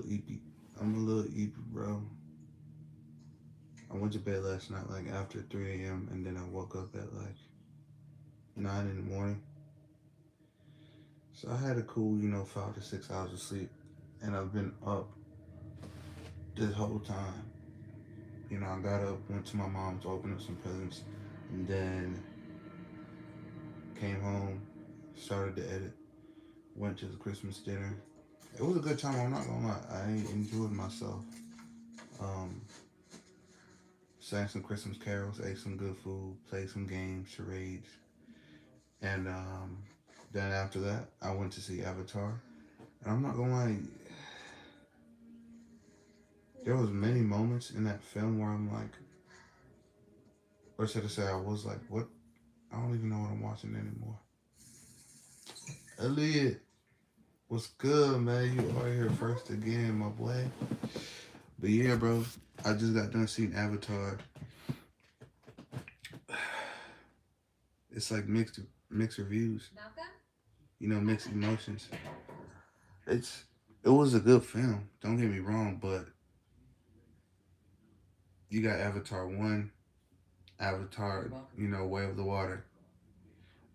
eepy. I'm a little eepy, bro. I went to bed last night like after 3 a.m. and then I woke up at like 9 in the morning. So I had a cool, 5 to 6 hours of sleep. And I've been up this whole time. I got up, went to my mom's, opened up some presents, and then came home, started to edit, went to the Christmas dinner. It was a good time, I'm not gonna lie. I enjoyed myself. Um, sang some Christmas carols, ate some good food, played some games, charades, and then after that, I went to see Avatar. And I'm not gonna lie, there was many moments in that film where I'm like, or should I say, I was like, what? I don't even know what I'm watching anymore. Elliot, what's good, man? You are here first again, my boy. But yeah, bro, I just got done seeing Avatar. It's like mixed reviews, mixed emotions. It's it was a good film. Don't get me wrong, but you got Avatar one, Avatar, Way of the Water.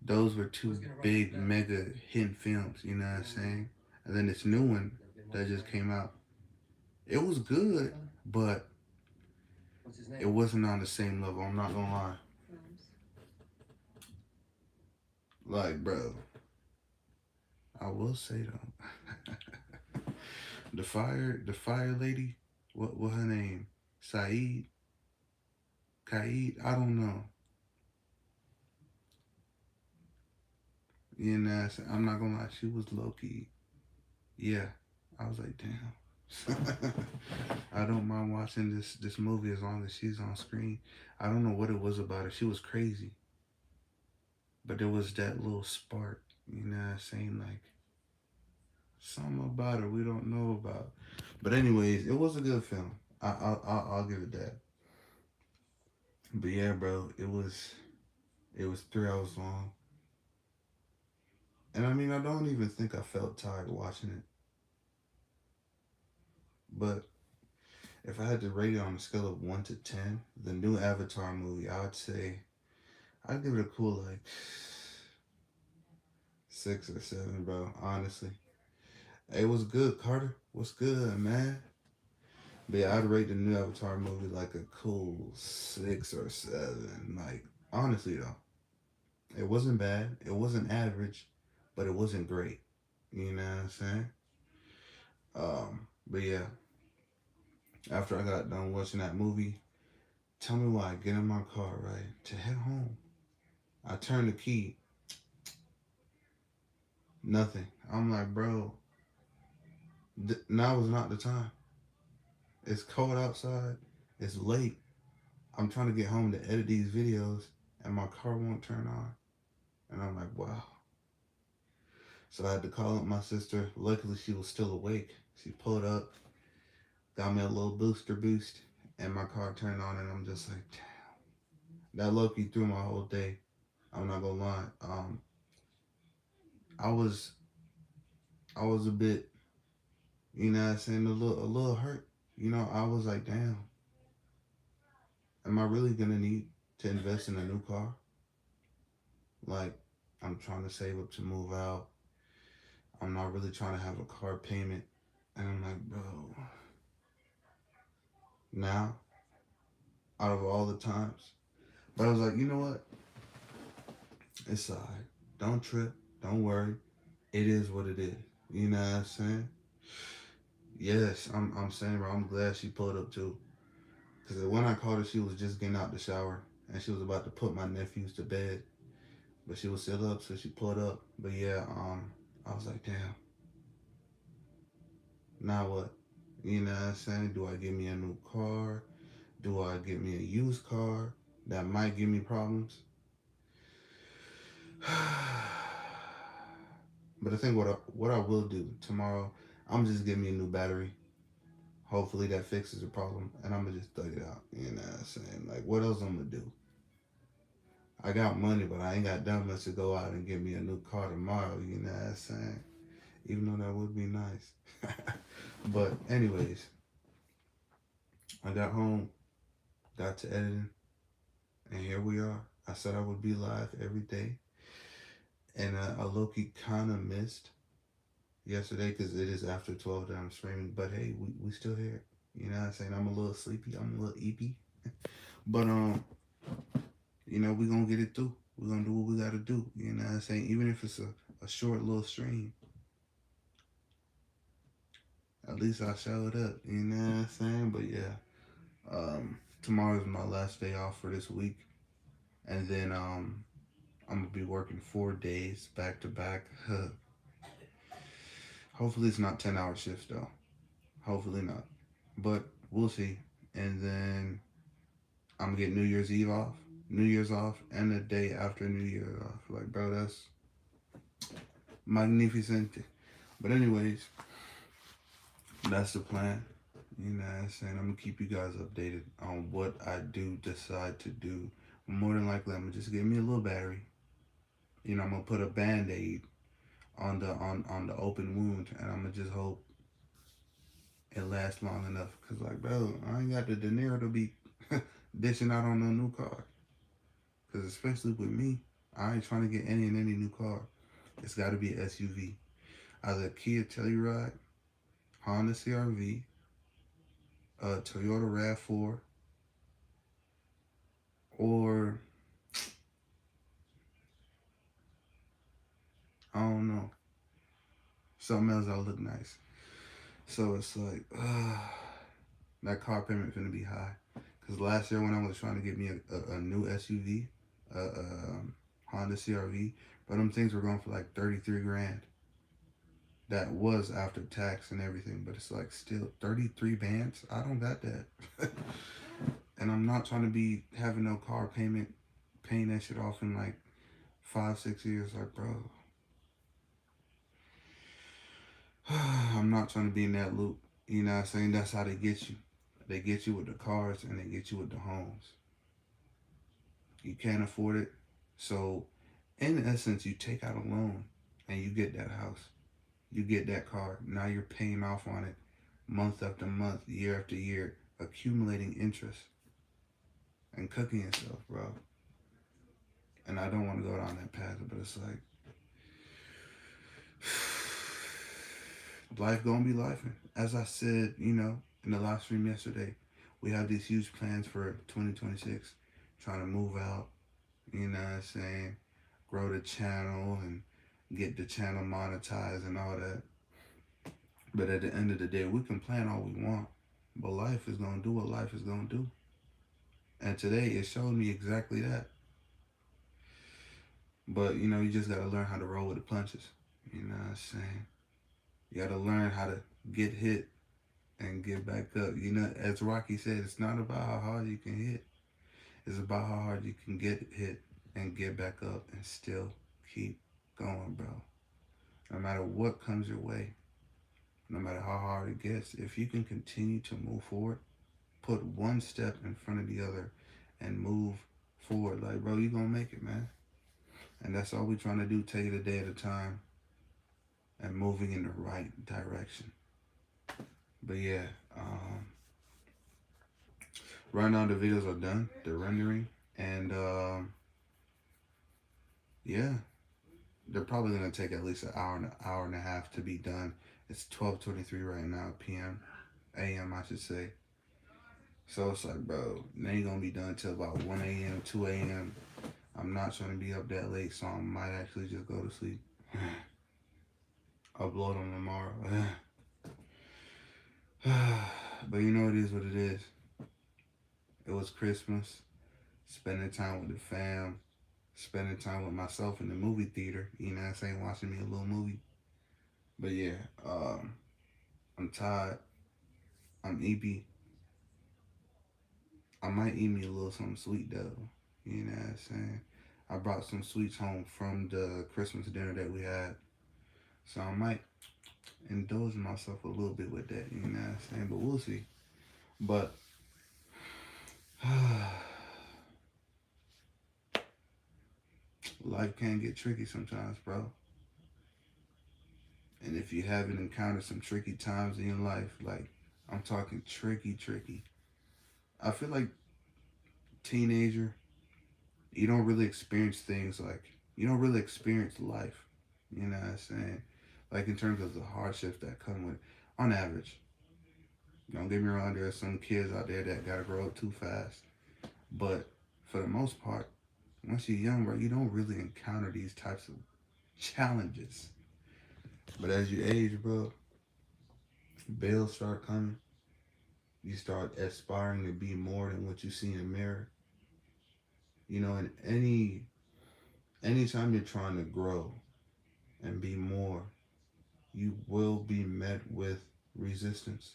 Those were two big mega hit films. You know what I'm saying? And then this new one that just came out. It was good, but it wasn't on the same level. I'm not gonna lie. Like, bro, I will say though, the fire lady, what her name? Saeed, Kaid, I don't know. You know, I'm not gonna lie, she was low key. Yeah, I was like, damn. I don't mind watching this movie as long as she's on screen. I don't know what it was about her. She was crazy, but there was that little spark. You know what I'm saying? Like something about her we don't know about. But anyways, it was a good film. I'll give it that. But yeah, bro, it was 3 hours long, and I mean I don't even think I felt tired watching it. But if I had to rate it on a scale of 1 to 10, the new Avatar movie, I would say I'd give it a cool like 6 or 7, bro. Honestly, it was good. Carter, what's good, man? But yeah, I'd rate the new Avatar movie like a cool 6 or 7. Like honestly though, it wasn't bad. It wasn't average, but it wasn't great. You know what I'm saying? But yeah, after I got done watching that movie, tell me why I get in my car right to head home. I turn the key, nothing. I'm like, bro, now is not the time. It's cold outside. It's late. I'm trying to get home to edit these videos, and my car won't turn on. And I'm like, wow. So I had to call up my sister. Luckily, she was still awake. She pulled up, got me a little booster boost, and my car turned on. And I'm just like, damn. That low key threw my whole day. I'm not gonna lie. I was I was a bit, what I'm saying, a little hurt. I was like, damn, am I really gonna need to invest in a new car? Like, I'm trying to save up to move out. I'm not really trying to have a car payment. And I'm like, bro, now, out of all the times. But I was like, you know what? It's alright. Don't trip. Don't worry. It is what it is. You know what I'm saying? Yes, I'm saying, bro, I'm glad she pulled up too. Because when I called her, she was just getting out the shower. And she was about to put my nephews to bed. But she was still up, so she pulled up. But yeah, I was like, damn, now what? You know what I'm saying? Do I get me a new car? Do I get me a used car that might give me problems? But I think what I will do tomorrow, I'm just getting me a new battery. Hopefully that fixes the problem, and I'm gonna just thug it out. You know what I'm saying? Like, what else I'm gonna do? I got money, but I ain't got that much to go out and get me a new car tomorrow. You know what I'm saying? Even though that would be nice. But anyways, I got home, got to editing, and here we are. I said I would be live every day, and I low-key kind of missed yesterday because it is after 12 that I'm streaming. But hey, we still here. You know what I'm saying? I'm a little sleepy. I'm a little eepy. But we gonna get it through. We're gonna do what we gotta do. You know what I'm saying? Even if it's a short little stream, at least I showed up. You know what I'm saying? But yeah, tomorrow's my last day off for this week, and then I'm gonna be working 4 days back to back. Hopefully it's not 10-hour shifts though. Hopefully not, but we'll see. And then I'm gonna get New Year's Eve off, New Year's off, and the day after New Year's off. Like, bro, that's magnificent. But anyways, that's the plan. You know what I'm saying? I'm gonna keep you guys updated on what I do decide to do. More than likely, I'm gonna just give me a little battery. I'm gonna put a band-aid on the open wound, and I'm gonna just hope it lasts long enough. Cause like, bro, I ain't got the dinero to be dishing out on no new car. Cause especially with me, I ain't trying to get any new car. It's got to be an SUV, either Kia Telluride, Honda CRV, Toyota Rav4, or I don't know, something else that'll look nice. So it's like, that car payment finna be high. Cause last year when I was trying to get me a new SUV, Honda CRV, but them things were going for like 33 grand. That was after tax and everything, but it's like still 33 bands. I don't got that. And I'm not trying to be having no car payment, paying that shit off in like 5, 6 years. Like, bro, I'm not trying to be in that loop. You know what I'm saying? That's how they get you. They get you with the cars and they get you with the homes. You can't afford it. So, in essence, you take out a loan and you get that house. You get that car. Now you're paying off on it month after month, year after year, accumulating interest and cooking yourself, bro. And I don't want to go down that path, but it's like, life gonna be life. As I said, in the live stream yesterday, we have these huge plans for 2026, trying to move out, you know what I'm saying, grow the channel and get the channel monetized and all that. But at the end of the day, we can plan all we want, but life is gonna do what life is gonna do. And today it showed me exactly that. But you just gotta learn how to roll with the punches. You know what I'm saying? You gotta learn how to get hit and get back up. As Rocky said, it's not about how hard you can hit. It's about how hard you can get hit and get back up and still keep going, bro. No matter what comes your way, no matter how hard it gets, if you can continue to move forward, put one step in front of the other and move forward, like, bro, you gonna make it, man. And that's all we're trying to do, take it a day at a time and moving in the right direction. But yeah, right now the videos are done, they're rendering, and yeah, they're probably gonna take at least an hour and a half to be done. It's 12:23 right now, p.m. a.m. I should say. So it's like, bro, they ain't gonna be done till about 1 a.m., 2 a.m. I'm not trying to be up that late, so I might actually just go to sleep. Upload them tomorrow. But it is what it is. It was Christmas, spending time with the fam, spending time with myself in the movie theater, you know what I'm saying, watching me a little movie. But yeah, I'm tired. I'm eepy. I might eat me a little something sweet though. You know what I'm saying? I brought some sweets home from the Christmas dinner that we had. So I might indulge myself a little bit with that, you know what I'm saying? But we'll see. But life can get tricky sometimes, bro. And if you haven't encountered some tricky times in your life, like I'm talking tricky, I feel like teenager, you don't really experience things like you don't really experience life. You know what I'm saying? Like in terms of the hardships that come with, on average. Don't get me wrong, there are some kids out there that gotta grow up too fast. But for the most part, once you're young, bro, you don't really encounter these types of challenges. But as you age, bro, bills start coming. You start aspiring to be more than what you see in the mirror. You know, and anytime you're trying to grow and be more, you will be met with resistance.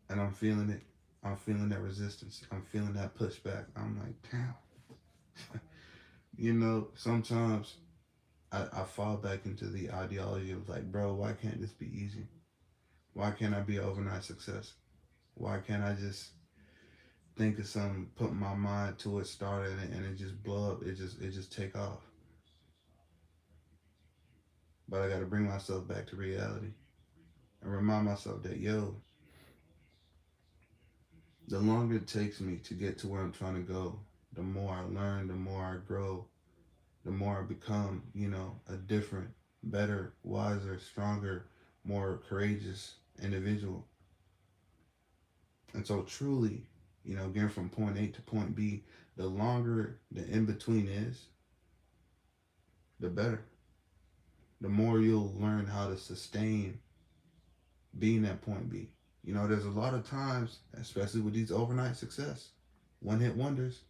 And I'm feeling it. I'm feeling that resistance. I'm feeling that pushback. I'm like, damn. You know, sometimes I fall back into the ideology of like, bro, why can't this be easy? Why can't I be an overnight success? Why can't I just think of something, put my mind to it, start it, and it just blow up? It just take off. But I got to bring myself back to reality and remind myself that the longer it takes me to get to where I'm trying to go, the more I learn, the more I grow, the more I become, a different, better, wiser, stronger, more courageous individual. And so truly, getting from point A to point B, the longer the in between is, the better. The more you'll learn how to sustain being at point B. There's a lot of times, especially with these overnight success, one hit wonders,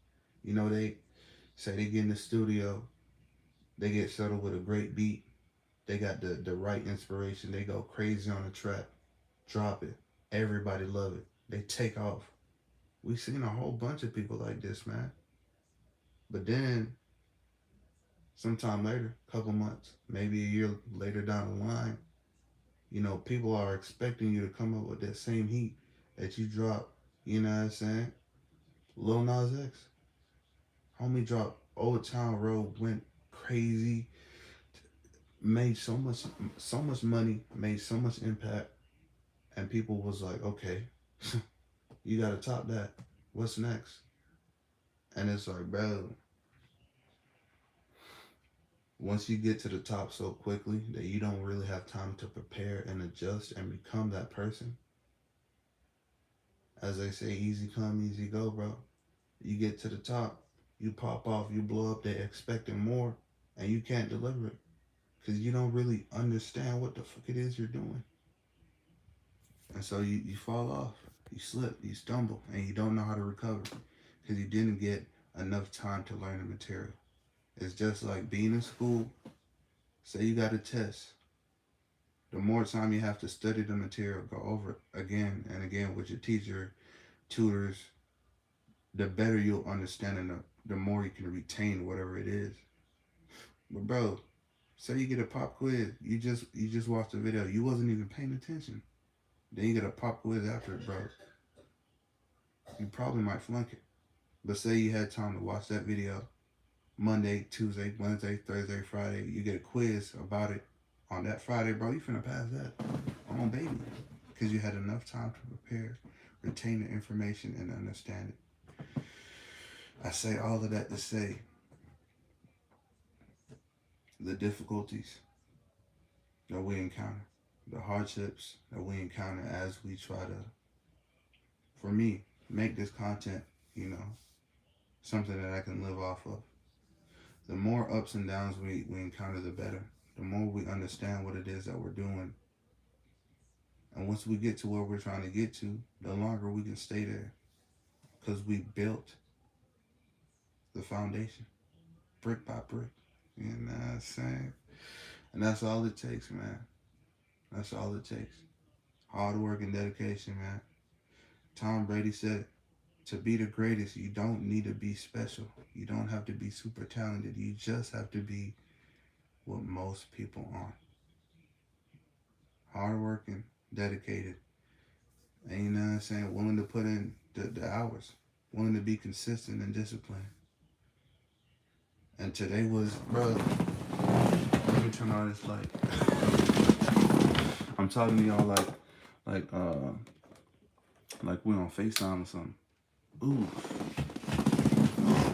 they say they get in the studio, they get settled with a great beat, they got the right inspiration, they go crazy on the track, drop it, everybody love it, they take off. We've seen a whole bunch of people like this, man. But then, sometime later, couple months, maybe a year later down the line, people are expecting you to come up with that same heat that you dropped. You know what I'm saying? Lil Nas X, homie dropped Old Town Road, went crazy, made so much money, made so much impact, and people was like, okay, you gotta top that. What's next? And it's like, bro, once you get to the top so quickly that you don't really have time to prepare and adjust and become that person, as they say, easy come, easy go, bro. You get to the top, you pop off, you blow up, they're expecting more, and you can't deliver it because you don't really understand what the fuck it is you're doing. And so you fall off, you slip, you stumble, and you don't know how to recover because you didn't get enough time to learn the material. It's just like being in school. Say you got a test. The more time you have to study the material, go over it again and again with your teacher, tutors, the better you'll understand and the more you can retain whatever it is. But bro, say you get a pop quiz, you just watched the video, you wasn't even paying attention. Then you get a pop quiz after it, bro. You probably might flunk it. But say you had time to watch that video Monday, Tuesday, Wednesday, Thursday, Friday, you get a quiz about it on that Friday, bro, you finna pass that on baby. Because you had enough time to prepare, retain the information, and understand it. I say all of that to say the difficulties that we encounter, the hardships that we encounter as we try to, for me, make this content, something that I can live off of. The more ups and downs we encounter, the better. The more we understand what it is that we're doing. And once we get to where we're trying to get to, the longer we can stay there. Because we built the foundation, brick by brick. You know what I'm saying? And that's all it takes, man. That's all it takes. Hard work and dedication, man. Tom Brady said, to be the greatest, you don't need to be special. You don't have to be super talented. You just have to be what most people aren't. Hardworking, dedicated, and you know what I'm saying, willing to put in the hours, willing to be consistent and disciplined. And today was, bro, me turn on this light. I'm talking to y'all like uh like we on FaceTime or something. Ooh,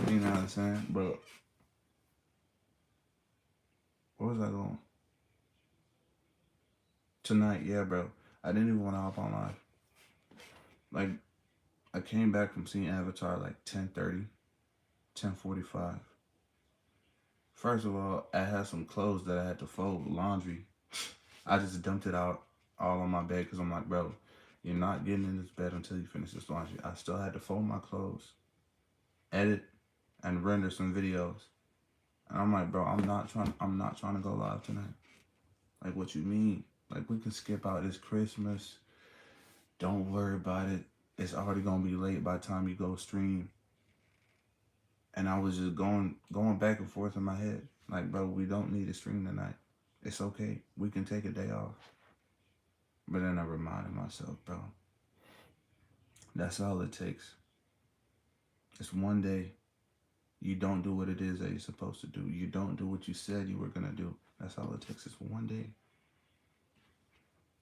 you know what I'm saying? But where was I going? Tonight, yeah, bro. I didn't even want to hop on live. Like, I came back from seeing Avatar like 10:30, 10:45. First of all, I had some clothes that I had to fold, laundry. I just dumped it out all on my bed because I'm like, bro, you're not getting in this bed until you finish this laundry. I still had to fold my clothes, edit, and render some videos. And I'm like, bro, I'm not trying to go live tonight. Like, what you mean? Like, we can skip out this Christmas. Don't worry about it. It's already gonna be late by the time you go stream. And I was just going back and forth in my head. Like, bro, we don't need to stream tonight. It's okay. We can take a day off. But then I reminded myself, bro, that's all it takes. It's one day. You don't do what it is that you're supposed to do. You don't do what you said you were gonna do. That's all it takes. It's one day.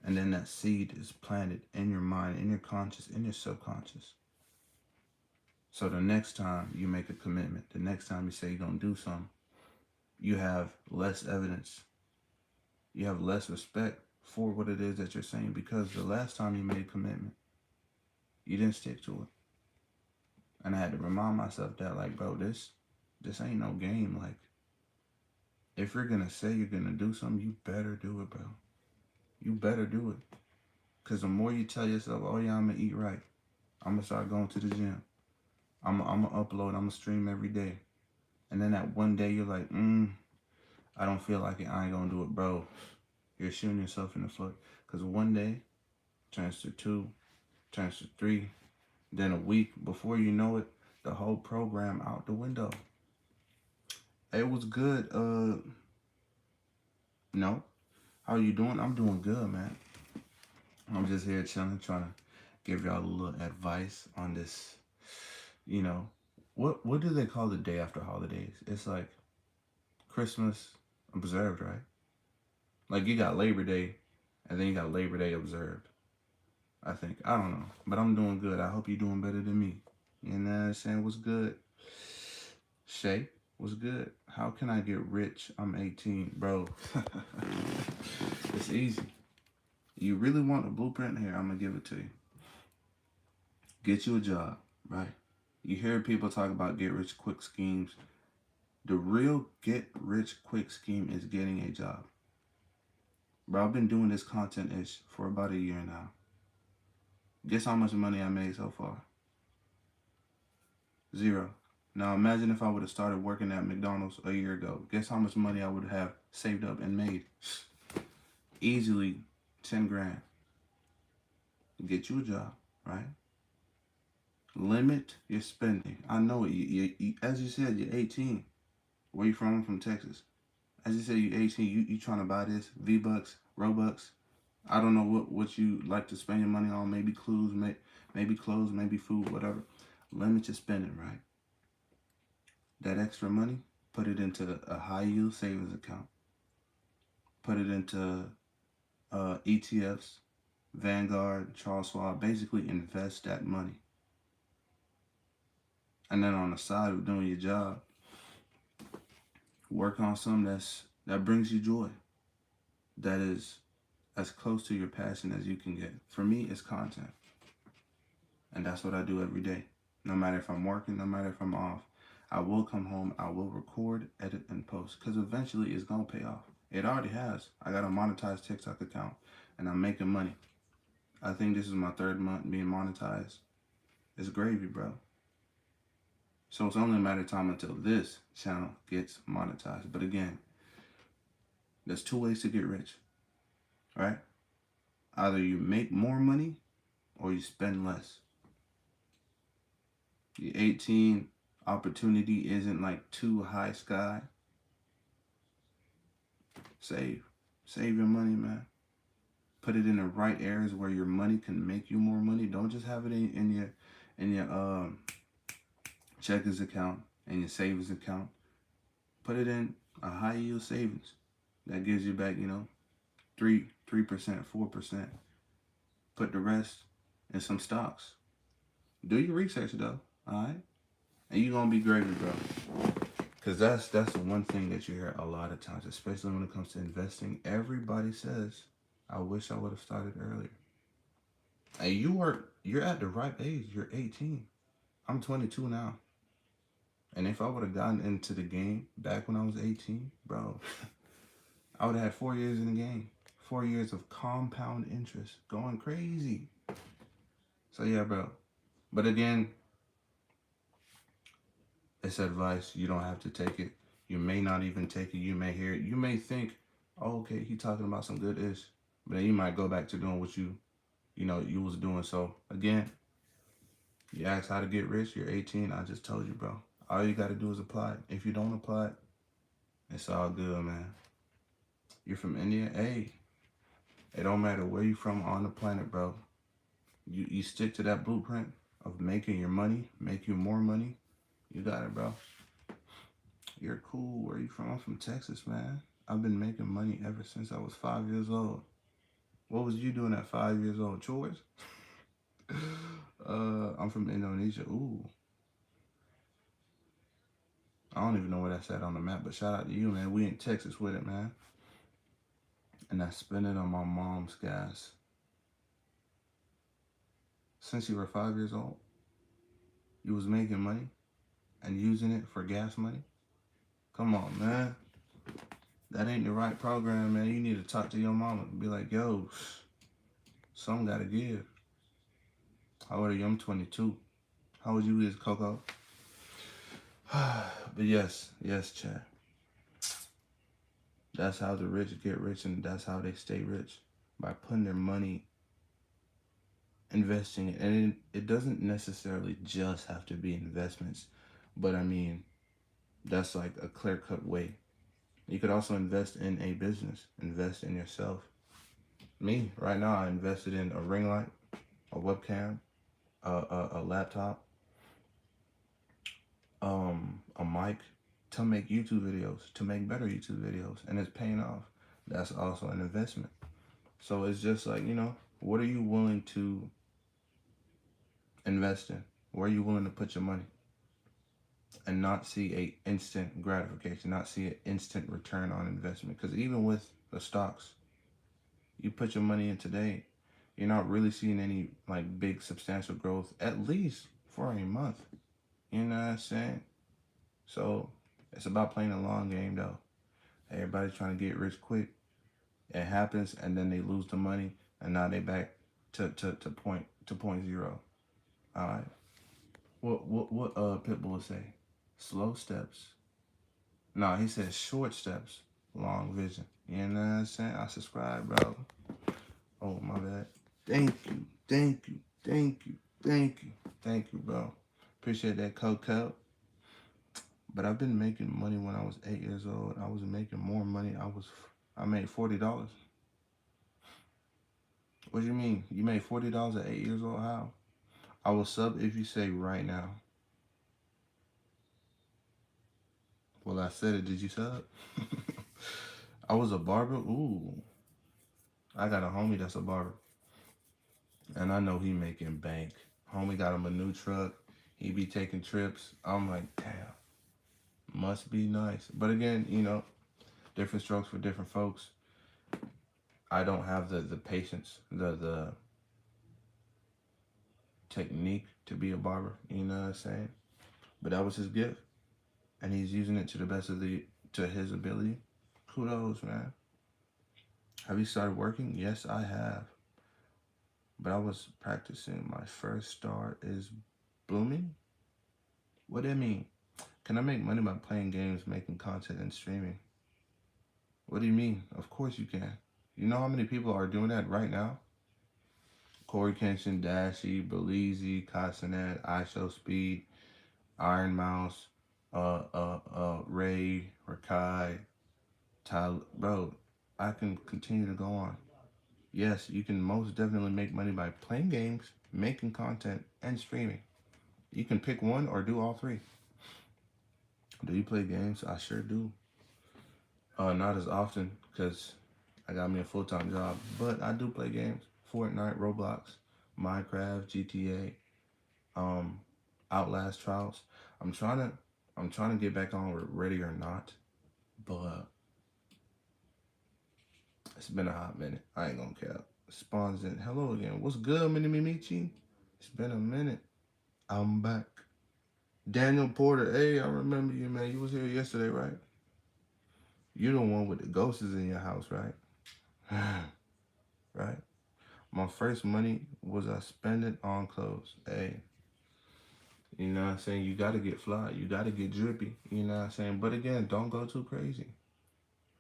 And then that seed is planted in your mind, in your conscious, in your subconscious. So the next time you make a commitment, the next time you say you're going to do something, you have less evidence. You have less respect for what it is that you're saying because the last time you made a commitment, you didn't stick to it. And I had to remind myself that, like, bro, this ain't no game. Like, if you're going to say you're going to do something, you better do it, bro. You better do it. Because the more you tell yourself, oh, yeah, I'm going to eat right. I'm going to start going to the gym. I'm going to upload. I'm going to stream every day. And then that one day you're like, I don't feel like it. I ain't going to do it, bro. You're shooting yourself in the foot. Because one day turns to 2, turns to 3. Then a week, before you know it, the whole program out the window. It was good. No. How you doing? I'm doing good, man. I'm just here chilling, trying to give y'all a little advice on this. You know, what do they call the day after holidays? It's like Christmas observed, right? Like you got Labor Day, and then you got Labor Day observed. I think. I don't know. But I'm doing good. I hope you're doing better than me. You know what I'm saying? What's good? Shay, what's good? How can I get rich? I'm 18. Bro, it's easy. You really want a blueprint? Here, I'm going to give it to you. Get you a job, right? You hear people talk about get rich quick schemes. The real get rich quick scheme is getting a job. Bro, I've been doing this content-ish for about a year now. Guess how much money I made so far? 0. Now imagine if I would have started working at McDonald's a year ago. Guess how much money I would have saved up and made? Easily 10 grand. Get you a job, right? Limit your spending. I know it. You, as you said, you're 18. Where you from? I'm from Texas. As you said, you're 18. You trying to buy this? V-Bucks, Robux. I don't know what you like to spend your money on. Maybe clothes, maybe food, whatever. Limit your spending, right? That extra money, put it into a high yield savings account. Put it into ETFs, Vanguard, Charles Schwab. Basically invest that money. And then on the side of doing your job, work on something that brings you joy. That is as close to your passion as you can get. For me, it's content. And that's what I do every day. No matter if I'm working, no matter if I'm off. I will come home, I will record, edit, and post. Because eventually it's going to pay off. It already has. I got a monetized TikTok account. And I'm making money. I think this is my 3rd month being monetized. It's gravy, bro. So it's only a matter of time until this channel gets monetized. But again, there's 2 ways to get rich. Right? Either you make more money or you spend less. The 18 opportunity isn't like too high sky. Save your money, man. Put it in the right areas where your money can make you more money. Don't just have it in your checkers account and your savings account. Put it in a high yield savings. That gives you back, 3%, 4%. Put the rest in some stocks. Do your research though, all right? And you're gonna be gravy, bro. Cause that's the one thing that you hear a lot of times, especially when it comes to investing. Everybody says, "I wish I would have started earlier." And you're at the ripe age. You're 18. I'm 22 now. And if I would have gotten into the game back when I was 18, bro, I would have had 4 years in the game. 4 years of compound interest going crazy. So yeah, bro. But again, it's advice. You don't have to take it. You may not even take it. You may hear it. You may think, oh, okay, he talking about some good ish. But then you might go back to doing what you was doing. So again, you ask how to get rich, you're 18. I just told you, bro. All you got to do is apply it. If you don't apply it, it's all good, man. You're from India? Hey, it don't matter where you from on the planet, bro. You stick to that blueprint of making your money, make you more money. You got it, bro. You're cool. Where you from? I'm from Texas, man. I've been making money ever since I was 5 years old. What was you doing at 5 years old? Chores? I'm from Indonesia. Ooh. I don't even know where that's at on the map, but shout out to you, man. We in Texas with it, man. And I spent it on my mom's gas. Since you were 5 years old, you was making money and using it for gas money? Come on, man. That ain't the right program, man. You need to talk to your mama and be like, yo, something gotta give. How old are you? I'm 22. How old you is, Coco? But yes, Chad. That's how the rich get rich, and that's how they stay rich, by putting their money, investing it. And it doesn't necessarily just have to be investments, but I mean, that's like a clear-cut way. You could also invest in a business, invest in yourself. Me, right now, I invested in a ring light, a webcam, a laptop, a mic, to make YouTube videos, to make better YouTube videos, and it's paying off. That's also an investment. So it's just like, what are you willing to invest in? Where are you willing to put your money? And not see a instant gratification, not see an instant return on investment. Because even with the stocks, you put your money in today, you're not really seeing any like big substantial growth, at least for a month. You know what I'm saying? So it's about playing a long game though. Everybody's trying to get rich quick. It happens, and then they lose the money, and now they back to point zero. All right. What Pitbull say? Slow steps. No, he said short steps, long vision. You know what I'm saying? I subscribe, bro. Oh my bad. Thank you, bro. Appreciate that, Coco. But I've been making money when I was 8 years old. I was making more money. I made $40. What do you mean? You made $40 at 8 years old? How? I will sub if you say right now. Well, I said it. Did you sub? I was a barber. Ooh. I got a homie that's a barber. And I know he making bank. Homie got him a new truck. He be taking trips. I'm like, damn. Must be nice. But again, different strokes for different folks. I don't have the patience, the technique to be a barber. You know what I'm saying? But that was his gift. And he's using it to the best of his ability. Kudos, man. Have you started working? Yes, I have. But I was practicing. My first start is blooming. What do you mean? Can I make money by playing games, making content, and streaming? What do you mean? Of course you can. You know how many people are doing that right now? Corey Kenshin, Dashi, Belize, Castanet, iShowSpeed, Iron Mouse, Ray, Rakai, Tyler. Bro, I can continue to go on. Yes, you can most definitely make money by playing games, making content, and streaming. You can pick one or do all three. Do you play games? I sure do. Not as often because I got me a full-time job. But I do play games: Fortnite, Roblox, Minecraft, GTA, Outlast Trials. I'm trying to I'm trying to get back on with Ready or Not, but it's been a hot minute. I ain't gonna cap. Spawns in. Hello again. What's good, Mini Mimichi? It's been a minute. I'm back. Daniel Porter. Hey, I remember you, man. You was here yesterday, right? You the one with the ghosts in your house, right? Right? My first money was I spend it on clothes. Hey, you know what I'm saying? You gotta get fly. You gotta get drippy. You know what I'm saying? But again, don't go too crazy.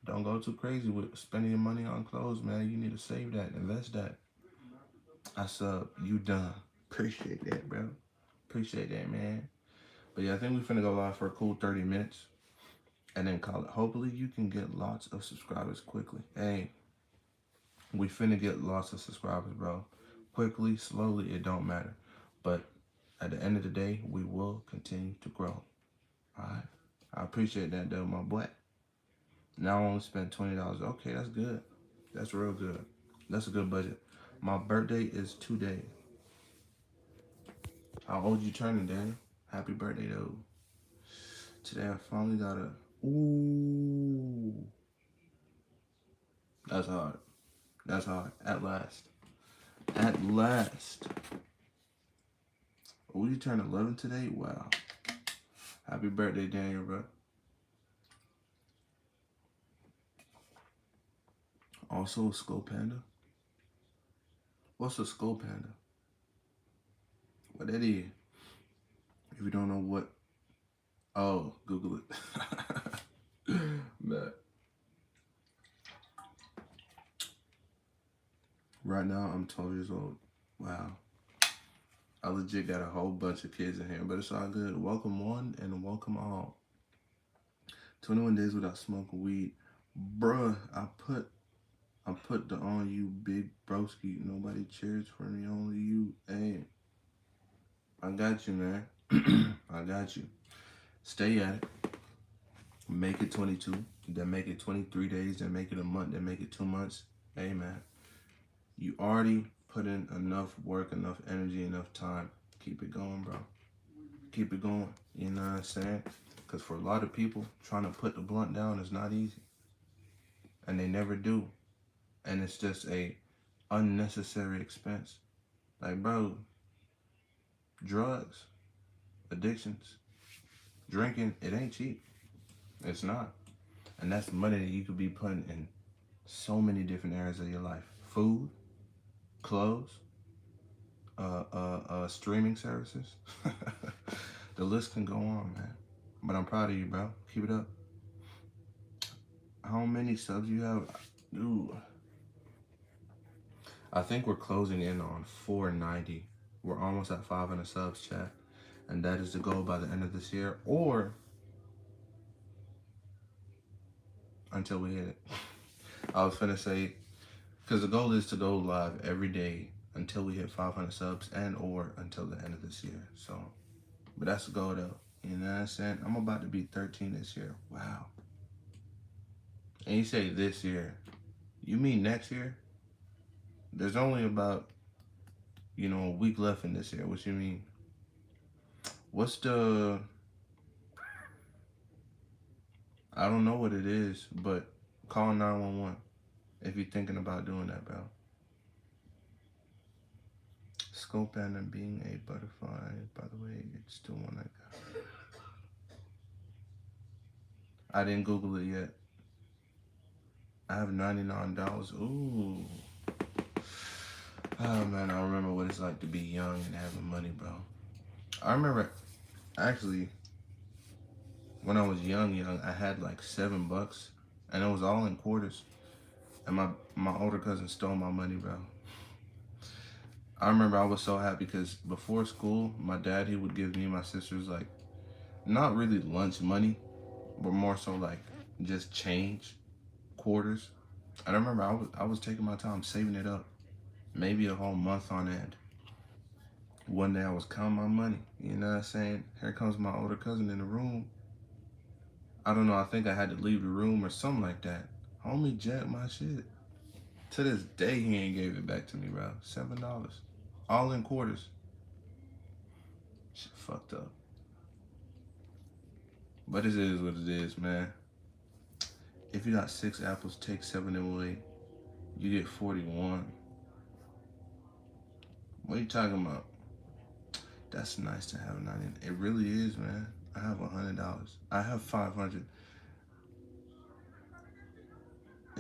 Don't go too crazy with spending your money on clothes, man. You need to save that, invest that. I sub. You done. Appreciate that, bro. Appreciate that, man. But yeah, I think we finna go live for a cool 30 minutes and then call it. Hopefully you can get lots of subscribers quickly. Hey, we finna get lots of subscribers, bro. Quickly, slowly, it don't matter. But at the end of the day, we will continue to grow. Alright? I appreciate that though, my boy. Now I only spent $20. Okay, that's good. That's real good. That's a good budget. My birthday is today. How old you turning, Daniel? Happy birthday though. Today I finally got a ooh. That's hard. That's hard. At last. At last. Oh, you turned 11 today? Wow. Happy birthday, Daniel, bro. Also a skull panda. What's a skull panda? What that is? If you don't know what, oh, Google it. But right now I'm 12 years old. Wow. I legit got a whole bunch of kids in here, but it's all good. Welcome one and welcome all. 21 days without smoking weed. Bruh, I put the on you big broski. Nobody cheers for me, only you. Hey, I got you, man. I got you. Stay at it. Make it 22. Then make it 23 days. Then make it a month. Then make it 2 months. Hey, man. You already put in enough work, enough energy, enough time. Keep it going, bro. Keep it going. You know what I'm saying? Because for a lot of people, trying to put the blunt down is not easy. And they never do. And it's just a unnecessary expense. Like, bro, drugs, addictions, drinking, it ain't cheap. It's not. And that's money that you could be putting in so many different areas of your life. Food, clothes, streaming services. The list can go on, man. But I'm proud of you, bro. Keep it up. How many subs you have? Ooh. I think we're closing in on 490. We're almost at 500 subs, chat. And that is the goal by the end of this year, or until we hit it. I was finna say, because the goal is to go live every day until we hit 500 subs and or until the end of this year. So, but that's the goal though. You know what I'm saying? I'm about to be 13 this year. Wow. And you say this year. You mean next year? There's only about, a week left in this year. What you mean? What's the, I don't know what it is, but call 911 if you're thinking about doing that, bro. Scope and being a butterfly, by the way, it's the one I got. I didn't Google it yet. I have $99. Ooh. Oh man, I remember what it's like to be young and having money, bro. I remember actually when I was young, I had like $7 and it was all in quarters. And my older cousin stole my money, bro. I remember I was so happy because before school, my dad, he would give me and my sisters like, not really lunch money, but more so like just change, quarters. And I remember I was taking my time saving it up, maybe a whole month on end. One day I was counting my money, you know what I'm saying? Here comes my older cousin in the room. I don't know, I think I had to leave the room or something like that. Homie jacked my shit. To this day, he ain't gave it back to me, bro. $7, all in quarters. Shit fucked up. But it is what it is, man. If you got 6 apples, take 7 away. You get 41. What are you talking about? That's nice to have 90. It really is, man. I have $100. I have 500.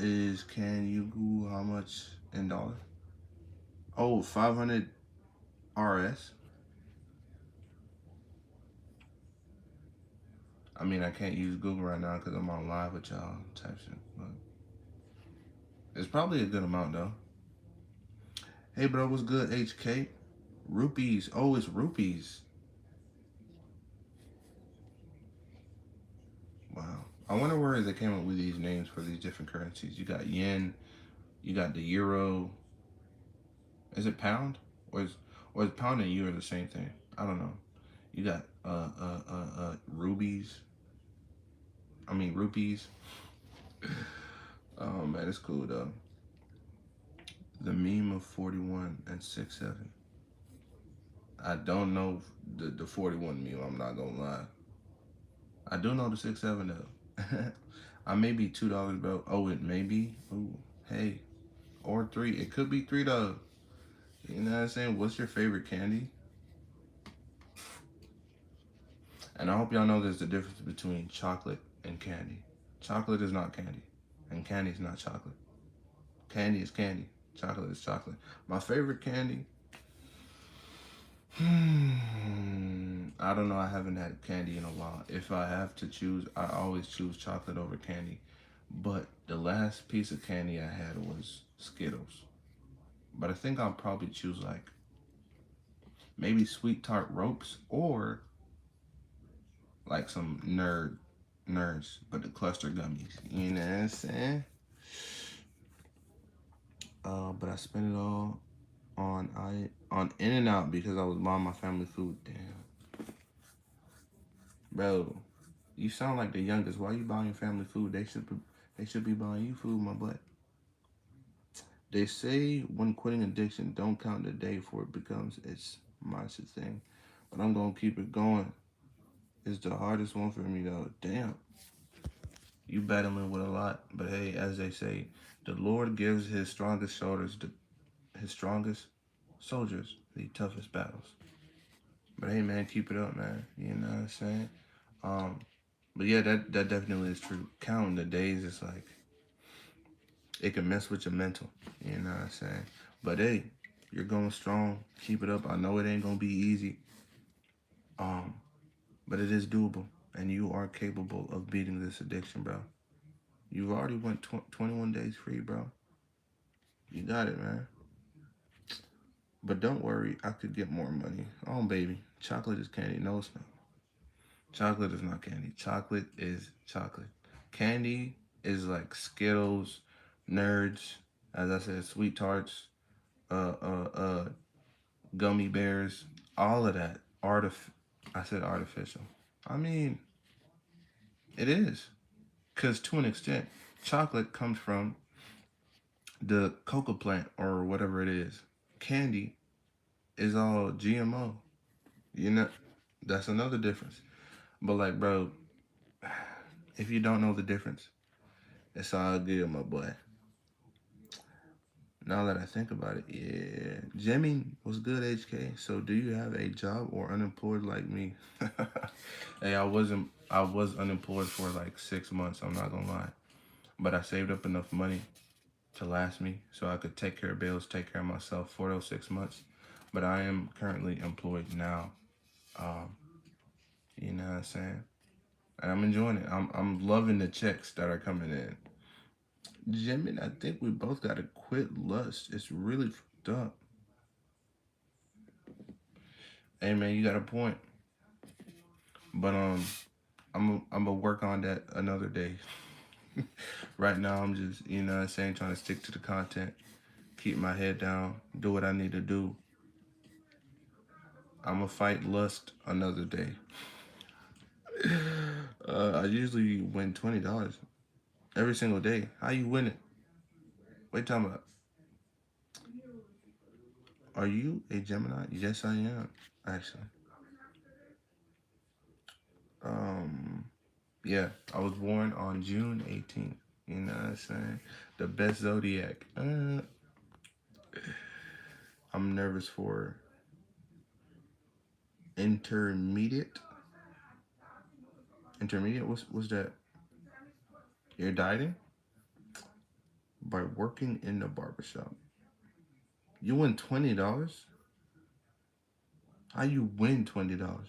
Is can you Google how much in dollars? Oh, 500 RS. I mean, I can't use Google right now because I'm on live with y'all type shit. But it's probably a good amount though. Hey, bro, what's good? HK rupees. Oh, it's rupees. Wow. I wonder where they came up with these names for these different currencies. You got yen. You got the euro. Is it pound? Or is pound and euro the same thing? I don't know. You got rubies. I mean rupees. Oh man, it's cool though. The meme of 41 and 6-7. I don't know the 41 meme. I'm not gonna lie. I do know the 6-7 though. I may be $2, bro. Oh, it may be. Ooh, hey, or three. It could be $3. You know what I'm saying? What's your favorite candy? And I hope y'all know there's a difference between chocolate and candy. Chocolate is not candy, and candy is not chocolate. Candy is candy. Chocolate is chocolate. My favorite candy. I don't know. I haven't had candy in a while. If I have to choose, I always choose chocolate over candy. But the last piece of candy I had was Skittles. But I think I'll probably choose like maybe sweet tart ropes or like some nerds, but the cluster gummies. You know what I'm saying? But I spent it all on In and Out because I was buying my family food. Damn, bro, you sound like the youngest. Why you buying your family food? They should be buying you food, my butt. They say when quitting addiction, don't count the day for it becomes its mindset thing. But I'm gonna keep it going. It's the hardest one for me though. Damn, you battling with a lot. But hey, as they say, the Lord gives his strongest soldiers the toughest battles. But hey, man, keep it up, man. You know what I'm saying? Um, but yeah, that definitely is true. Counting the days is like it can mess with your mental. You know what I'm saying? But hey, you're going strong. Keep it up. I know it ain't gonna be easy. Um, but it is doable, and you are capable of beating this addiction, bro. You've already went 21 days free, bro. You got it, man. But don't worry, I could get more money. Oh, baby, chocolate is candy. No, it's not. Chocolate is not candy. Chocolate is chocolate. Candy is like Skittles, Nerds, as I said, Sweet Tarts, uh, uh, uh, gummy bears, all of that. I said artificial. I mean, it is. Because to an extent, chocolate comes from the cocoa plant or whatever it is. Candy is all GMO. You know, that's another difference. But like, bro, if you don't know the difference, it's all good, my boy. Now that I think about it, yeah. Jimmy was good, HK. So do you have a job or unemployed like me? Hey, I was unemployed for like 6 months, I'm not gonna lie. But I saved up enough money to last me so I could take care of bills, take care of myself for those 6 months. But I am currently employed now. Um, you know what I'm saying? And I'm enjoying it. I'm loving the checks that are coming in. Jimmy, I think we both gotta quit lust. It's really fucked up. Hey man, you got a point. But I'm gonna work on that another day. Right now I'm just, you know what I'm saying, trying to stick to the content, keep my head down, do what I need to do. I'm gonna fight lust another day. I usually win $20. every single day. How you winning? What you talking about? Are you a Gemini? Yes, I am. Actually, um, yeah, I was born on June 18th. You know what I'm saying? The best zodiac. I'm nervous for intermediate. Intermediate. What's that? You're dieting by working in the barbershop. You win $20. How you win $20?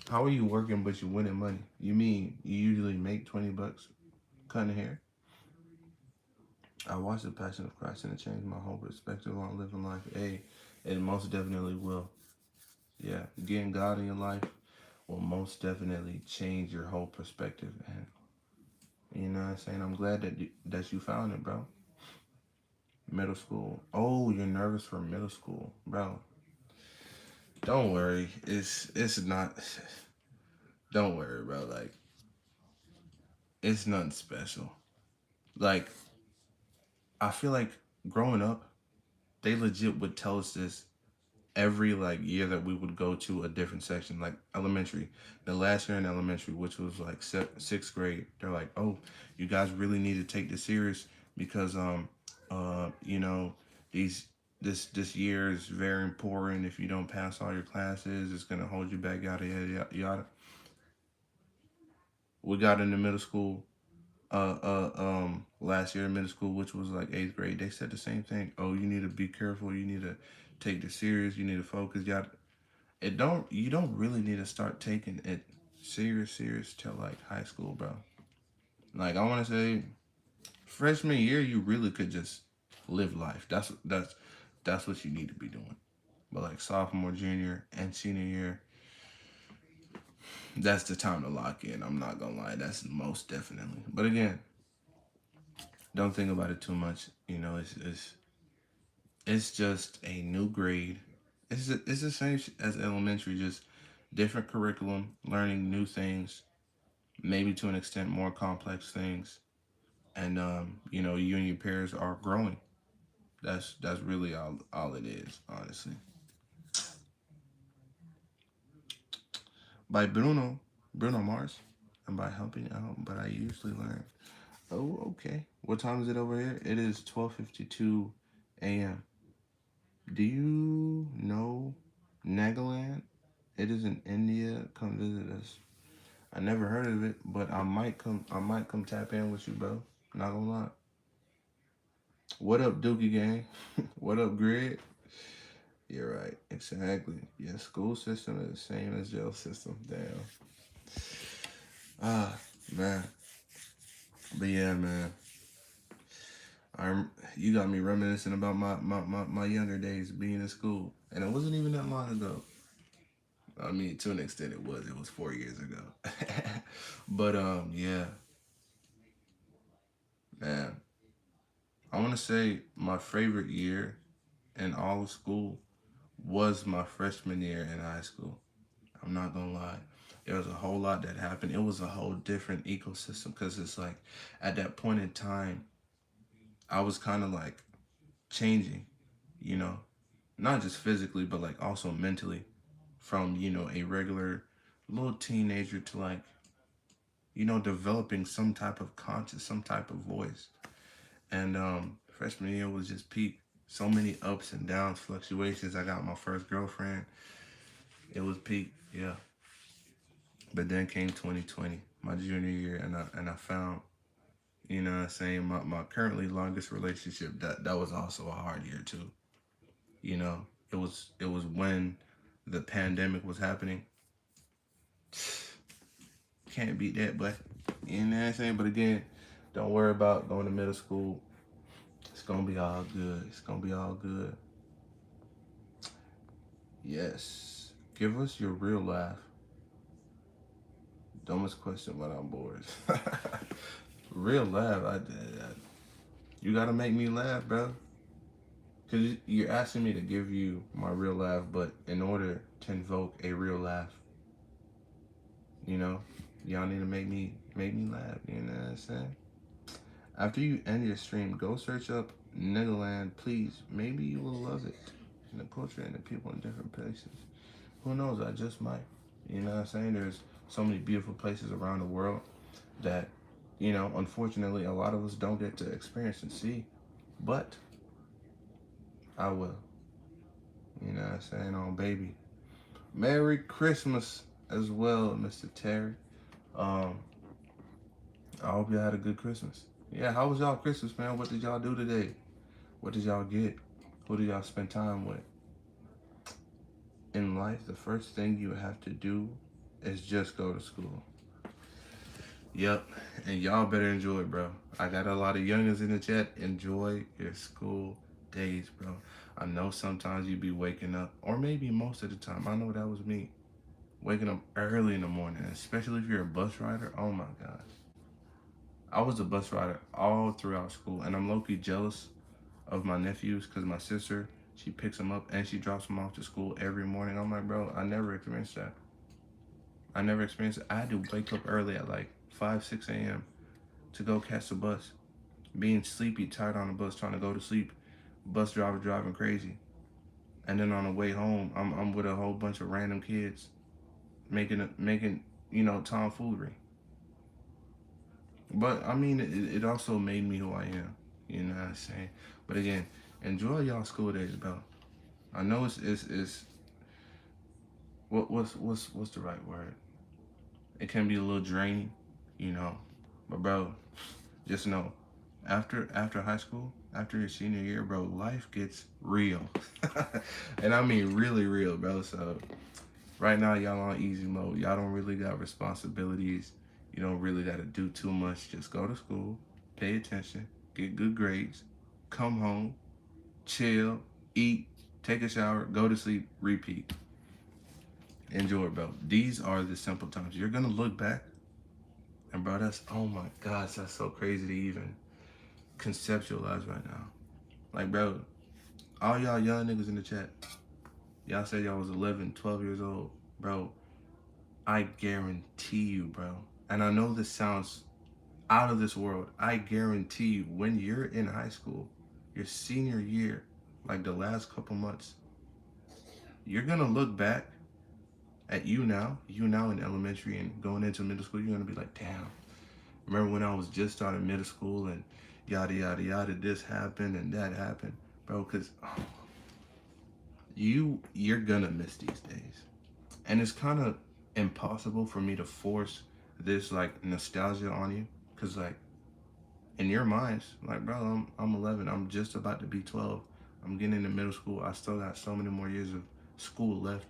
How are you working but you winning money? You mean you usually make $20 cutting hair? I watched The Passion of Christ and it changed my whole perspective on living life. Hey, it most definitely will. Yeah, getting God in your life will most definitely change your whole perspective. And you know what I'm saying? I'm glad that you found it, bro. Middle school. Oh, you're nervous for middle school, bro. Don't worry. It's not. Don't worry, bro. Like it's nothing special. Like I feel like growing up, they legit would tell us this every like year that we would go to a different section, like elementary. The last year in elementary, which was like sixth grade, they're like, "Oh, you guys really need to take this serious because you know, these this year is very important. If you don't pass all your classes, it's gonna hold you back. Yada yada yada." We got into middle school. Last year in middle school, which was like eighth grade, they said the same thing. Oh, you need to be careful. You need to take this serious. You need to focus. Yada. It don't you don't really need to start taking it serious till like high school, bro. Like I want to say freshman year you really could just live life. That's what you need to be doing. But like sophomore, junior, and senior year, that's the time to lock in. I'm not gonna lie, that's most definitely. But again, don't think about it too much. You know, it's just a new grade. It's the same as elementary, just different curriculum, learning new things, maybe to an extent more complex things, and you know, you and your peers are growing. That's really all it is, honestly. By Bruno Mars, and by helping out, but I usually learn. Oh, okay. What time is it over here? It is 12:52 a.m. Do you know Nagaland? It is in India. Come visit us. I never heard of it, but I might come. I might come tap in with you, bro. Not gonna lie. What up, Dookie Gang? What up, Greg? You're right. Exactly. Yeah, school system is the same as jail system. Damn. Ah, man. But yeah, man. You got me reminiscing about my younger days being in school. And it wasn't even that long ago. I mean, to an extent it was. It was 4 years ago. But yeah, man. I wanna say my favorite year in all of school was my freshman year in high school. I'm not gonna lie. There was a whole lot that happened. It was a whole different ecosystem because it's like at that point in time, I was kind of like changing, you know, not just physically, but like also mentally from, you know, a regular little teenager to like, you know, developing some type of conscious, some type of voice. And freshman year was just peak. So many ups and downs, fluctuations. I got my first girlfriend. It was peak, yeah. But then came 2020, my junior year, and I found, you know what I'm saying, my currently longest relationship. That was also a hard year too. You know, it was when the pandemic was happening. Can't beat that, but you know what I'm saying. But again, don't worry about going to middle school. It's gonna be all good. It's gonna be all good. Yes. Give us your real laugh. Dumbest question, but I'm bored. Real laugh. You gotta make me laugh, bro. Cause you're asking me to give you my real laugh, but in order to invoke a real laugh, you know, y'all need to make me Made me laugh. You know what I'm saying? After you end your stream, go search up Niggaland, please. Maybe you will love it. And the culture and the people in different places. Who knows? I just might. You know what I'm saying? There's so many beautiful places around the world that, unfortunately, a lot of us don't get to experience and see. But I will. You know what I'm saying? On baby. Merry Christmas as well, Mr. Terry. Um, I hope y'all had a good Christmas. Yeah, how was y'all Christmas, man? What did y'all do today? What did y'all get? Who did y'all spend time with? In life, the first thing you have to do is just go to school. Yep, and y'all better enjoy it, bro. I got a lot of youngins in the chat. Enjoy your school days, bro. I know sometimes you be waking up, or maybe most of the time. I know that was me. Waking up early in the morning, especially if you're a bus rider. Oh my gosh. I was a bus rider all throughout school, and I'm low-key jealous of my nephews because my sister, she picks them up and she drops them off to school every morning. I'm like, bro, I never experienced that. I never experienced it. I had to wake up early at like 5, 6 a.m. to go catch the bus. Being sleepy, tired on the bus, trying to go to sleep. Bus driver driving crazy. And then on the way home, I'm with a whole bunch of random kids making tomfoolery. But I mean, it also made me who I am. You know what I'm saying? But again, enjoy y'all school days, bro. I know it's what's the right word? It can be a little draining, you know. But bro, just know, after high school, after your senior year, bro, life gets real, and I mean really real, bro. So right now, y'all on easy mode. Y'all don't really got responsibilities. You don't really got to do too much. Just go to school, pay attention, get good grades, come home, chill, eat, take a shower, go to sleep, repeat. Enjoy, bro. These are the simple times. You're gonna look back, and bro, oh my gosh, that's so crazy to even conceptualize right now. Like, bro, all y'all young niggas in the chat, y'all said y'all was 11, 12 years old, bro. I guarantee you, bro. And I know this sounds out of this world. I guarantee you, when you're in high school, your senior year, like the last couple months, you're gonna look back at you now in elementary and going into middle school. You're gonna be like, damn, remember when I was just starting middle school and yada yada yada, this happened and that happened, bro. Because you're gonna miss these days, and it's kind of impossible for me to force this like nostalgia on you, because like in your minds, like, bro, I'm 11, I'm just about to be 12, I'm getting into middle school, I still got so many more years of school left.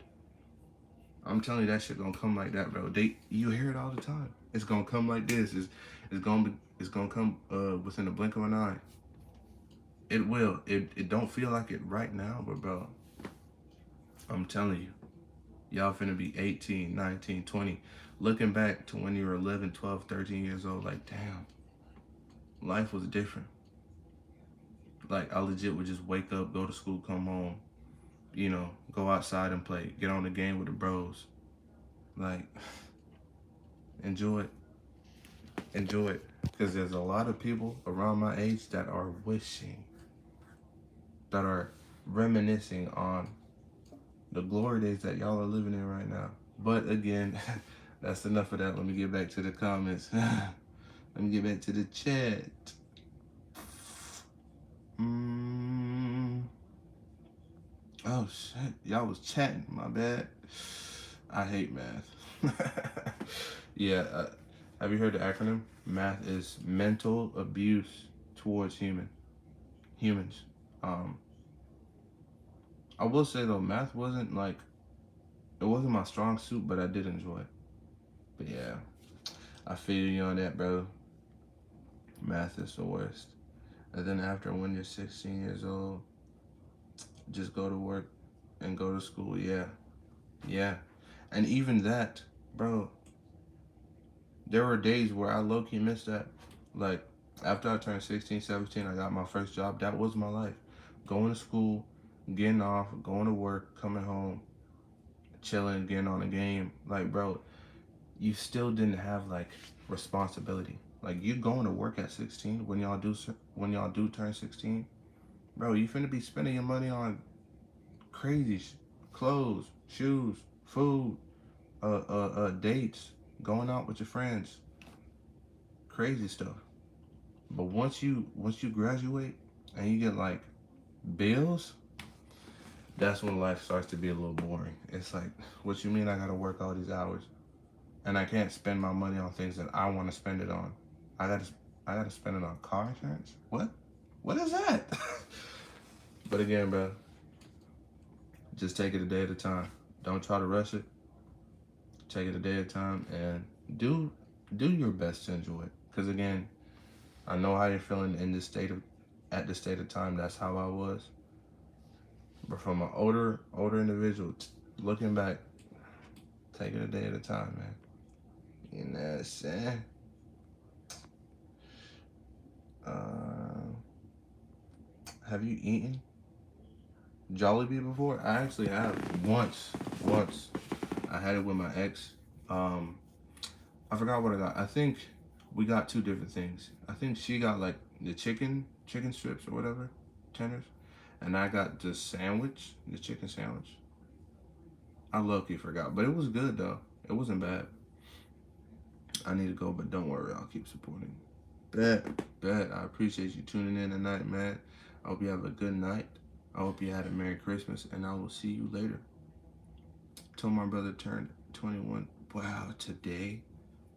I'm telling you, that shit gonna come like that, bro. You hear it all the time. It's gonna come like this. It's gonna come within a blink of an eye. It will. It don't feel like it right now, but bro, I'm telling you, y'all finna be 18, 19, 20. Looking back to when you were 11, 12, 13 years old, like, damn, life was different. Like, I legit would just wake up, go to school, come home, go outside and play, get on the game with the bros. Like, enjoy it. Enjoy it. Because there's a lot of people around my age that are that are reminiscing on the glory days that y'all are living in right now. But again, that's enough of that. Let me get back to the comments. Let me get back to the chat. Oh shit, y'all was chatting, my bad. I hate math. Yeah, have you heard the acronym? Math is mental abuse towards humans. I will say though, math wasn't it wasn't my strong suit, but I did enjoy it. But yeah, I feel you on that, bro. Math is the worst. And then after, when you're 16 years old, just go to work and go to school. Yeah. And even that, bro, there were days where I low-key missed that. Like, after I turned 16, 17, I got my first job. That was my life. Going to school, getting off, going to work, coming home, chilling, getting on a game. Like, bro, you still didn't have like responsibility. Like you going to work at 16 when y'all do turn 16, bro. You finna be spending your money on crazy clothes, shoes, food, dates, going out with your friends, crazy stuff. But once you graduate and you get like bills, that's when life starts to be a little boring. It's like, what you mean I gotta work all these hours and I can't spend my money on things that I want to spend it on? I gotta I gotta spend it on car insurance. What? What is that? But again, bro, just take it a day at a time. Don't try to rush it. Take it a day at a time and do do your best to enjoy it. Because again, I know how you're feeling in this state of at this state of time. That's how I was. But from an older individual, looking back, take it a day at a time, man. You know what I'm saying? Uh, have you eaten Jollibee before? I actually have once. Once I had it with my ex. Um, I forgot what I got. I think we got two different things. I think she got like the chicken strips or whatever, tenders, and I got the sandwich, the chicken sandwich. I low-key forgot, but it was good though. It wasn't bad. I need to go, but don't worry, I'll keep supporting. Bet, bet. I appreciate you tuning in tonight, man. I hope you have a good night. I hope you had a Merry Christmas, and I will see you later. Told my brother turned 21. Wow, today.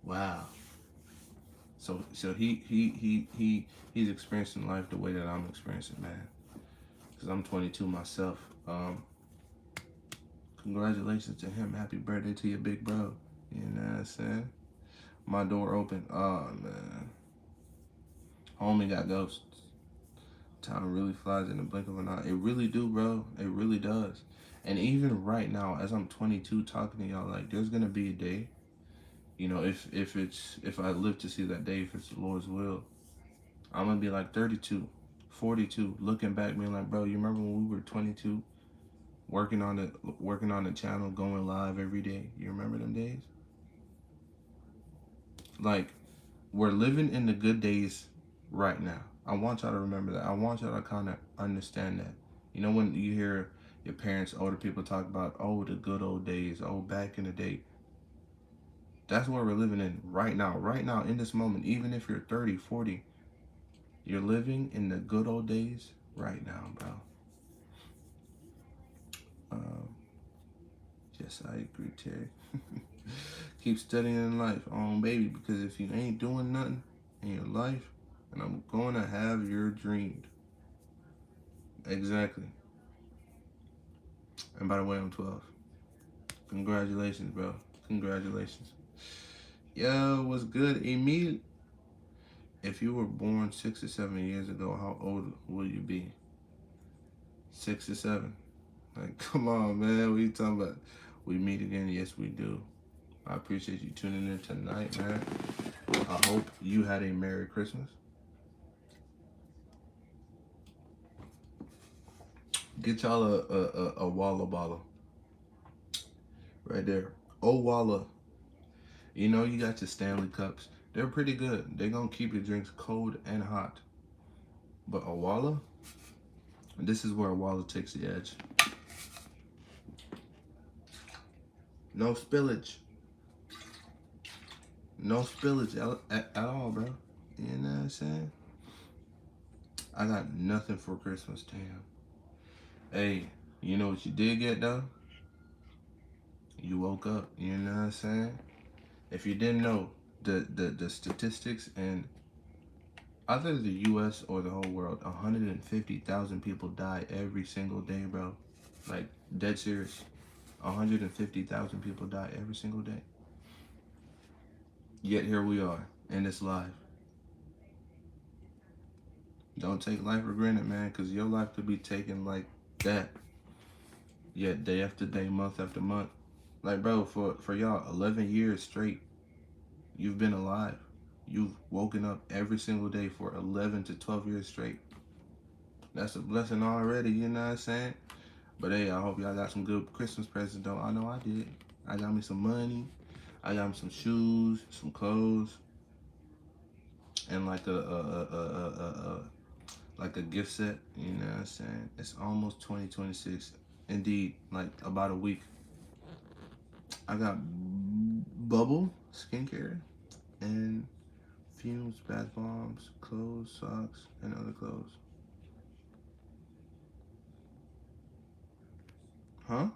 Wow. So he's experiencing life the way that I'm experiencing, man. Cause I'm 22 myself. Congratulations to him. Happy birthday to your big bro. You know what I'm saying? My door open. Oh man. Homie got ghosts. Time really flies in the blink of an eye. It really do, bro. It really does. And even right now, as I'm 22 talking to y'all, like there's gonna be a day, if I live to see that day, if it's the Lord's will, I'm gonna be like 32, 42, looking back, being like, bro, you remember when we were 22, working on the channel, going live every day? You remember them days? Like, we're living in the good days right now. I want y'all to remember that. I want y'all to kind of understand that. You know, when you hear your parents, older people talk about, oh, the good old days, oh, back in the day. That's what we're living in right now. Right now, in this moment, even if you're 30, 40, you're living in the good old days right now, bro. Um, yes, I agree, Terry. Keep studying in life, baby, because if you ain't doing nothing in your life, and I'm going to have your dreams. Exactly. And by the way, I'm 12. Congratulations, bro. Congratulations. Yo, what's good, Emil? If you were born 6 or 7 years ago, how old will you be? 6 or 7. Like, come on, man. What are you talking about? We meet again? Yes, we do. I appreciate you tuning in tonight, man. I hope you had a Merry Christmas. Get y'all a Walla bottle. Right there. Oh, Walla. You know, you got your Stanley cups. They're pretty good. They're going to keep your drinks cold and hot. But a Walla, this is where a Walla takes the edge. No spillage. No spillage at all, bro. You know what I'm saying? I got nothing for Christmas, damn. Hey, you know what you did get, though? You woke up, you know what I'm saying? If you didn't know, the statistics in either the U.S. or the whole world, 150,000 people die every single day, bro. Like, dead serious. 150,000 people die every single day. Yet here we are, in this life. Don't take life for granted, man, because your life could be taken like that. Yet day after day, month after month. Like, bro, for y'all, 11 years straight, you've been alive. You've woken up every single day for 11 to 12 years straight. That's a blessing already, you know what I'm saying? But hey, I hope y'all got some good Christmas presents, though. I know I did. I got me some money. I got him some shoes, some clothes, and like a gift set. You know what I'm saying? It's almost 2026. Indeed, like about a week. I got bubble skincare and fumes, bath bombs, clothes, socks, and other clothes. Huh?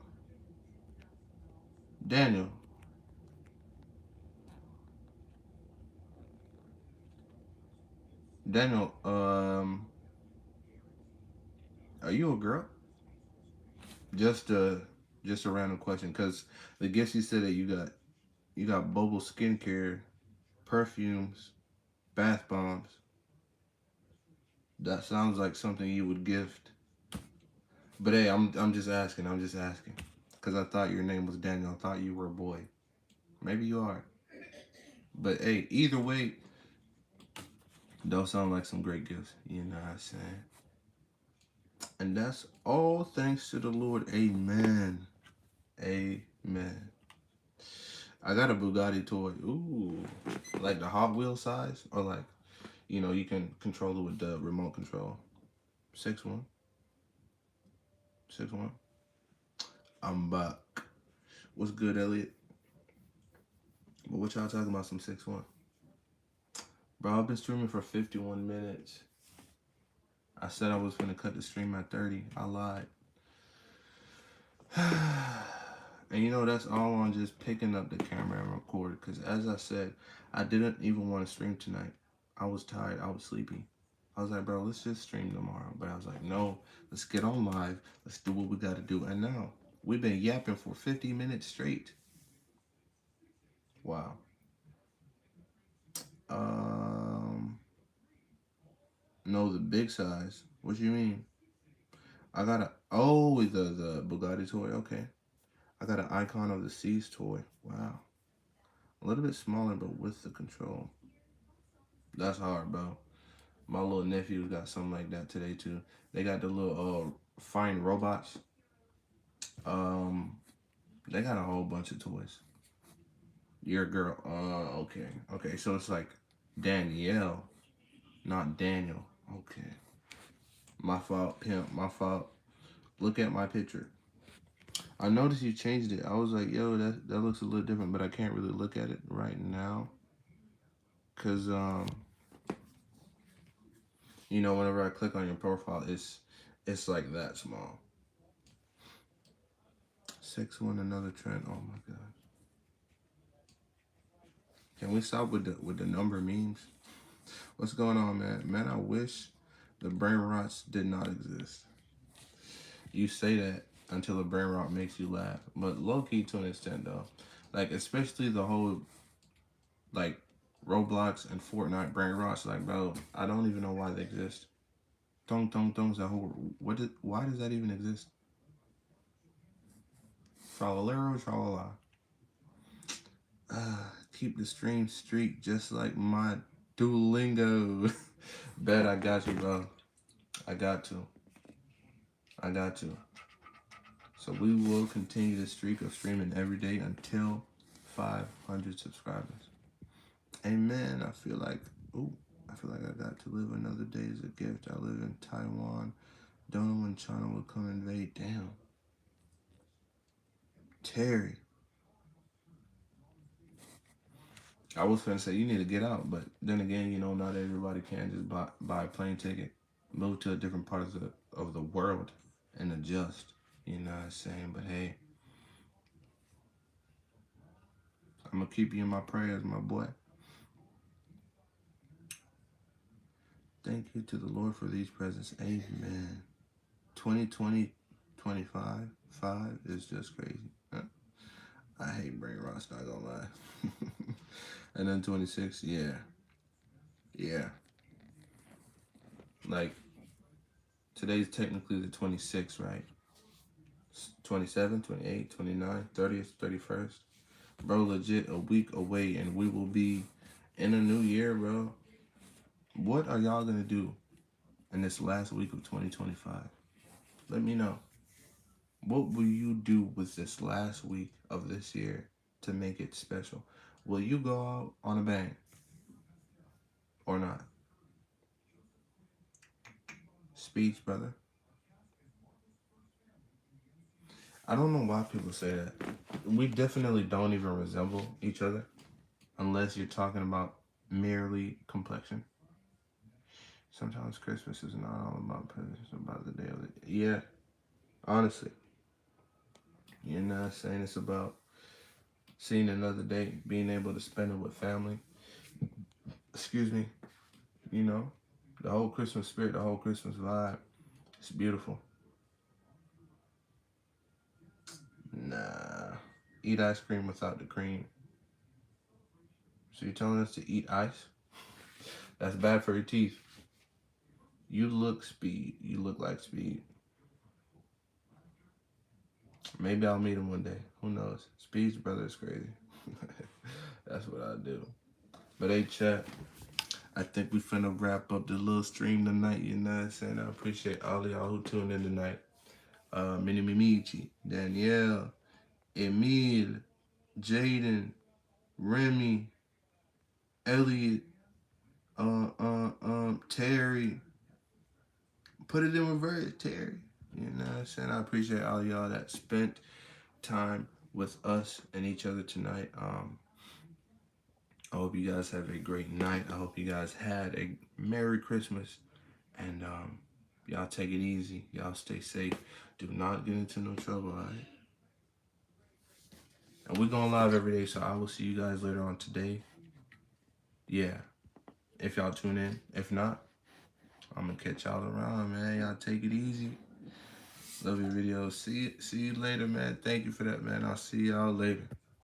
Daniel. Daniel, are you a girl? Just a just a random question, cause the gifts you said that you got bubble skincare, perfumes, bath bombs. That sounds like something you would gift. But hey, I'm just asking. I'm just asking, cause I thought your name was Daniel. I thought you were a boy. Maybe you are. But hey, either way, those sound like some great gifts. You know what I'm saying? And that's all thanks to the Lord. Amen. Amen. I got a Bugatti toy. Ooh. Like the Hot Wheel size? Or like, you can control it with the remote control. 6'1". 6'1". I'm back. What's good, Elliot? But what y'all talking about? Some 6'1". Bro, I've been streaming for 51 minutes. I said I was gonna cut the stream at 30. I lied. And that's all on just picking up the camera and record. Because as I said, I didn't even want to stream tonight. I was tired. I was sleepy. I was like, bro, let's just stream tomorrow. But I was like, no, let's get on live. Let's do what we got to do. And now we've been yapping for 50 minutes straight. Wow. Um, no, the big size. What you mean? I got the Bugatti toy. Okay. I got an icon of the Seas toy. Wow. A little bit smaller, but with the control. That's hard, bro. My little nephew got something like that today too. They got the little fine robots. Um, they got a whole bunch of toys. Your girl. Okay, okay. So it's like Danielle, not Daniel. Okay, my fault, pimp. My fault. Look at my picture. I noticed you changed it. I was like, yo, that looks a little different, but I can't really look at it right now, cause whenever I click on your profile, it's like that small. 6'1", another trend. Oh my god. Can we stop with the number memes? What's going on, man? Man, I wish the brain rots did not exist. You say that until a brain rot makes you laugh, but low key to an extent though. Like especially the whole like Roblox and Fortnite brain rots. Like, bro, I don't even know why they exist. Tong tong tong's that whole. Why does that even exist? Tralalero, tralala. Keep the stream streak just like my Duolingo. Bet I got you, bro. I got to. I got to. So we will continue the streak of streaming every day until 500 subscribers. Amen. I feel like I got to live another day as a gift. I live in Taiwan. Don't know when China will come invade. Damn. Terry. I was gonna say you need to get out, but then again, not everybody can just buy a plane ticket, move to a different part of the world, and adjust. You know what I'm saying? But hey, I'm gonna keep you in my prayers, my boy. Thank you to the Lord for these presents. Amen. 2020, 25, 5 is just crazy. I hate brain rot, not gonna lie. And then 26, yeah. Yeah. Like, today's technically the 26th, right? 27, 28, 29, 30th, 31st. Bro, legit a week away and we will be in a new year, bro. What are y'all gonna do in this last week of 2025? Let me know. What will you do with this last week of this year? to make it special. Will you go out on a bang or not? Speech, brother. I don't know why people say that. We definitely don't even resemble each other unless you're talking about merely complexion. Sometimes Christmas is not all about presents, it's about the day of it. Yeah, honestly. You know what I'm saying? It's about seeing another day, being able to spend it with family. Excuse me. You know, the whole Christmas spirit, the whole Christmas vibe. It's beautiful. Nah. Eat ice cream without the cream. So you're telling us to eat ice? That's bad for your teeth. You look speed. You look like speed. Maybe I'll meet him one day. Who knows? Speed's brother is crazy. That's what I do. But hey, chat. I think we finna wrap up the little stream tonight. You know what I'm saying? I appreciate all of y'all who tuned in tonight. Mini Mimichi, Danielle, Emile, Jaden, Remy, Elliot, Terry. Put it in reverse, Terry. You know what I'm saying? I appreciate all y'all that spent time with us and each other tonight. I hope you guys have a great night. I hope you guys had a Merry Christmas. And y'all take it easy. Y'all stay safe. Do not get into no trouble, all right? And we're going live every day, so I will see you guys later on today. Yeah, if y'all tune in. If not, I'm going to catch y'all around, man. Y'all take it easy. Love your videos. See you later, man. Thank you for that, man. I'll see y'all later.